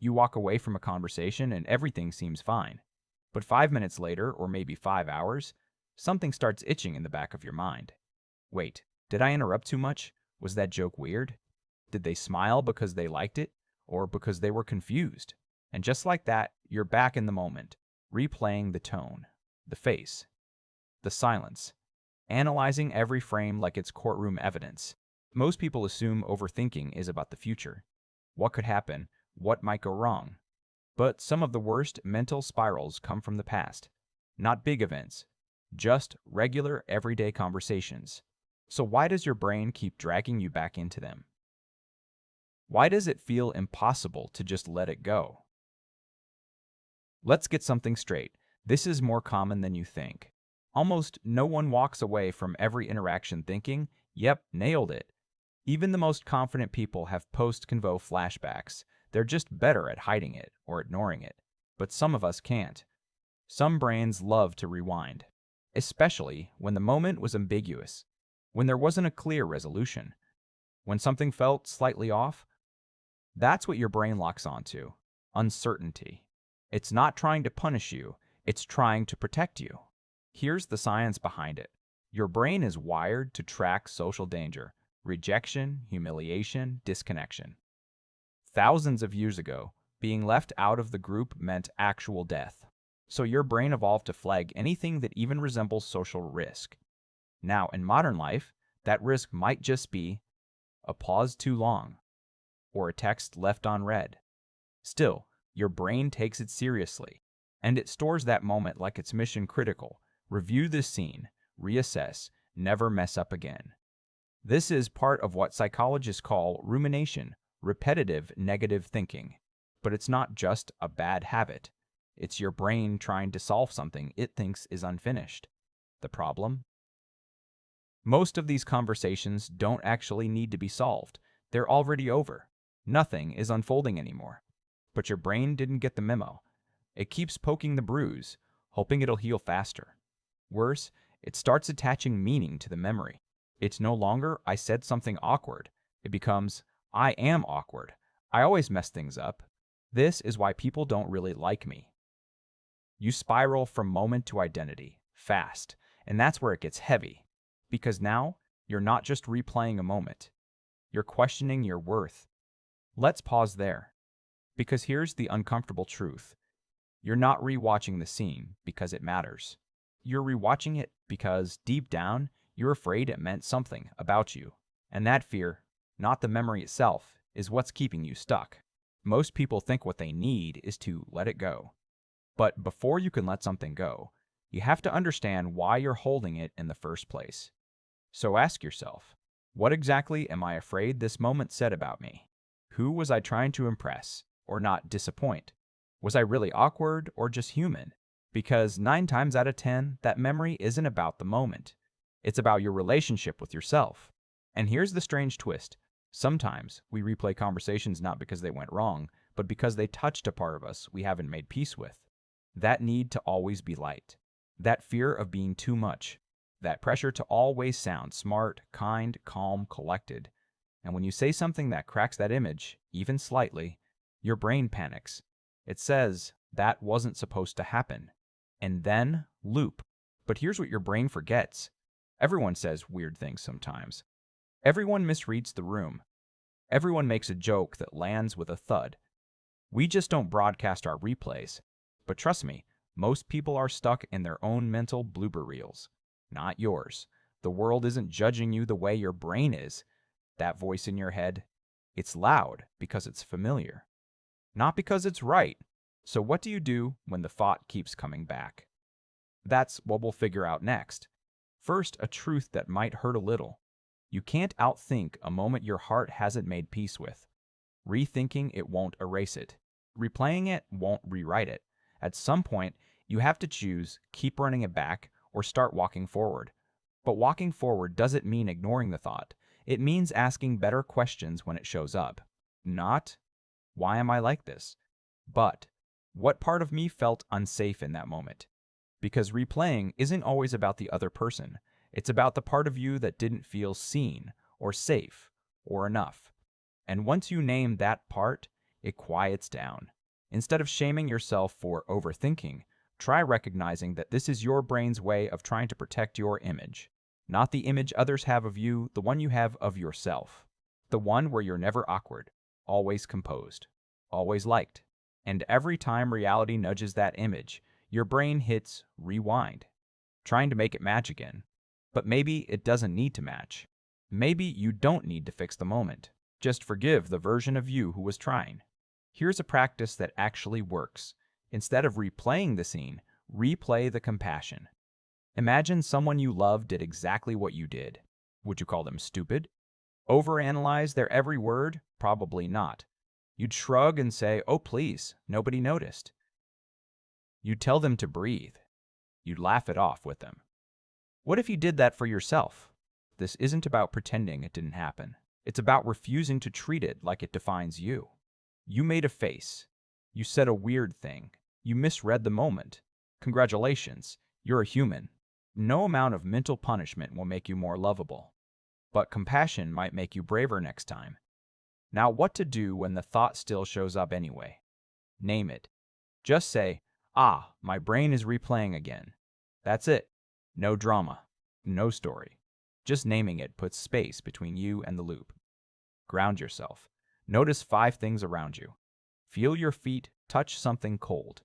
You walk away from a conversation and everything seems fine. But 5 minutes later, or maybe 5 hours, something starts itching in the back of your mind. Wait, did I interrupt too much? Was that joke weird? Did they smile because they liked it, or because they were confused? And just like that, you're back in the moment, replaying the tone, the face, the silence, analyzing every frame like it's courtroom evidence. Most people assume overthinking is about the future. What could happen? What might go wrong? But some of the worst mental spirals come from the past. Not big events, just regular everyday conversations. So why does your brain keep dragging you back into them? Why does it feel impossible to just let it go? Let's get something straight. This is more common than you think. Almost no one walks away from every interaction thinking, "Yep, nailed it." Even the most confident people have post-convo flashbacks. They're just better at hiding it or ignoring it. But some of us can't. Some brains love to rewind, especially when the moment was ambiguous, when there wasn't a clear resolution, when something felt slightly off. That's what your brain locks onto: uncertainty. It's not trying to punish you, it's trying to protect you. Here's the science behind it. Your brain is wired to track social danger, rejection, humiliation, disconnection. Thousands of years ago, being left out of the group meant actual death. So your brain evolved to flag anything that even resembles social risk. Now, in modern life, that risk might just be a pause too long or a text left unread. Still, your brain takes it seriously, and it stores that moment like it's mission critical. Review the scene, reassess, never mess up again. This is part of what psychologists call rumination, repetitive negative thinking. But it's not just a bad habit. It's your brain trying to solve something it thinks is unfinished. The problem? Most of these conversations don't actually need to be solved. They're already over. Nothing is unfolding anymore. But your brain didn't get the memo. It keeps poking the bruise, hoping it'll heal faster. Worse, it starts attaching meaning to the memory. It's no longer, "I said something awkward." It becomes, "I am awkward. I always mess things up. This is why people don't really like me." You spiral from moment to identity, fast, and that's where it gets heavy. Because now, you're not just replaying a moment. You're questioning your worth. Let's pause there. Because here's the uncomfortable truth. You're not rewatching the scene because it matters. You're rewatching it because, deep down, you're afraid it meant something about you. And that fear, not the memory itself, is what's keeping you stuck. Most people think what they need is to let it go. But before you can let something go, you have to understand why you're holding it in the first place. So ask yourself, what exactly am I afraid this moment said about me? Who was I trying to impress or not disappoint? Was I really awkward or just human? Because 9 times out of 10, that memory isn't about the moment. It's about your relationship with yourself. And here's the strange twist. Sometimes we replay conversations not because they went wrong, but because they touched a part of us we haven't made peace with. That need to always be liked. That fear of being too much. That pressure to always sound smart, kind, calm, collected. And when you say something that cracks that image, even slightly, your brain panics. It says, "That wasn't supposed to happen." And then, loop. But here's what your brain forgets. Everyone says weird things sometimes. Everyone misreads the room. Everyone makes a joke that lands with a thud. We just don't broadcast our replays. But trust me, most people are stuck in their own mental blooper reels. Not yours. The world isn't judging you the way your brain is. That voice in your head, it's loud because it's familiar, not because it's right. So what do you do when the thought keeps coming back? That's what we'll figure out next. First, a truth that might hurt a little. You can't outthink a moment your heart hasn't made peace with. Rethinking it won't erase it. Replaying it won't rewrite it. At some point, you have to choose, keep running it back or start walking forward. But walking forward doesn't mean ignoring the thought. It means asking better questions when it shows up. Not, "Why am I like this?" But, "What part of me felt unsafe in that moment?" Because replaying isn't always about the other person. It's about the part of you that didn't feel seen or safe or enough. And once you name that part, it quiets down. Instead of shaming yourself for overthinking, try recognizing that this is your brain's way of trying to protect your image. Not the image others have of you, the one you have of yourself. The one where you're never awkward, always composed, always liked. And every time reality nudges that image, your brain hits rewind, trying to make it match again. But maybe it doesn't need to match. Maybe you don't need to fix the moment. Just forgive the version of you who was trying. Here's a practice that actually works. Instead of replaying the scene, replay the compassion. Imagine someone you love did exactly what you did. Would you call them stupid? Overanalyze their every word? Probably not. You'd shrug and say, "Oh, please, nobody noticed." You'd tell them to breathe. You'd laugh it off with them. What if you did that for yourself? This isn't about pretending it didn't happen. It's about refusing to treat it like it defines you. You made a face. You said a weird thing. You misread the moment. Congratulations, you're a human. No amount of mental punishment will make you more lovable. But compassion might make you braver next time. Now, what to do when the thought still shows up anyway? Name it. Just say, my brain is replaying again. That's it. No drama. No story. Just naming it puts space between you and the loop. Ground yourself. Notice 5 things around you. Feel your feet touch something cold.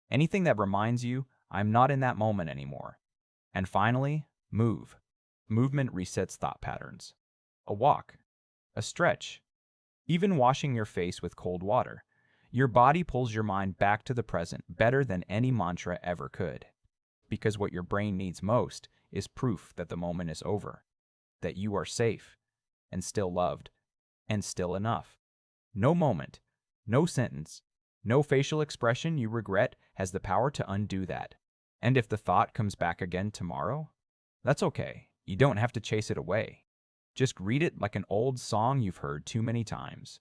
Anything that reminds you, I'm not in that moment anymore. And finally, move. Movement resets thought patterns. A walk. A stretch. Even washing your face with cold water. Your body pulls your mind back to the present better than any mantra ever could. Because what your brain needs most is proof that the moment is over, that you are safe, and still loved, and still enough. No moment, no sentence, no facial expression you regret has the power to undo that. And if the thought comes back again tomorrow, that's okay. You don't have to chase it away. Just read it like an old song you've heard too many times.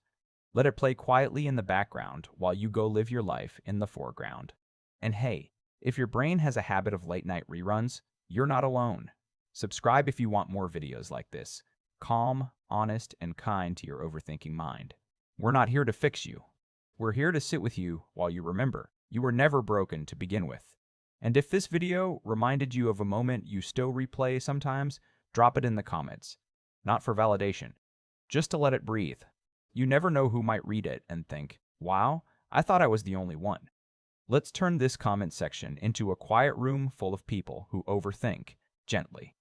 Let it play quietly in the background while you go live your life in the foreground. And hey, if your brain has a habit of late-night reruns, you're not alone. Subscribe if you want more videos like this. Calm, honest, and kind to your overthinking mind. We're not here to fix you. We're here to sit with you while you remember you were never broken to begin with. And if this video reminded you of a moment you still replay sometimes, drop it in the comments. Not for validation, just to let it breathe. You never know who might read it and think, wow, I thought I was the only one. Let's turn this comment section into a quiet room full of people who overthink gently.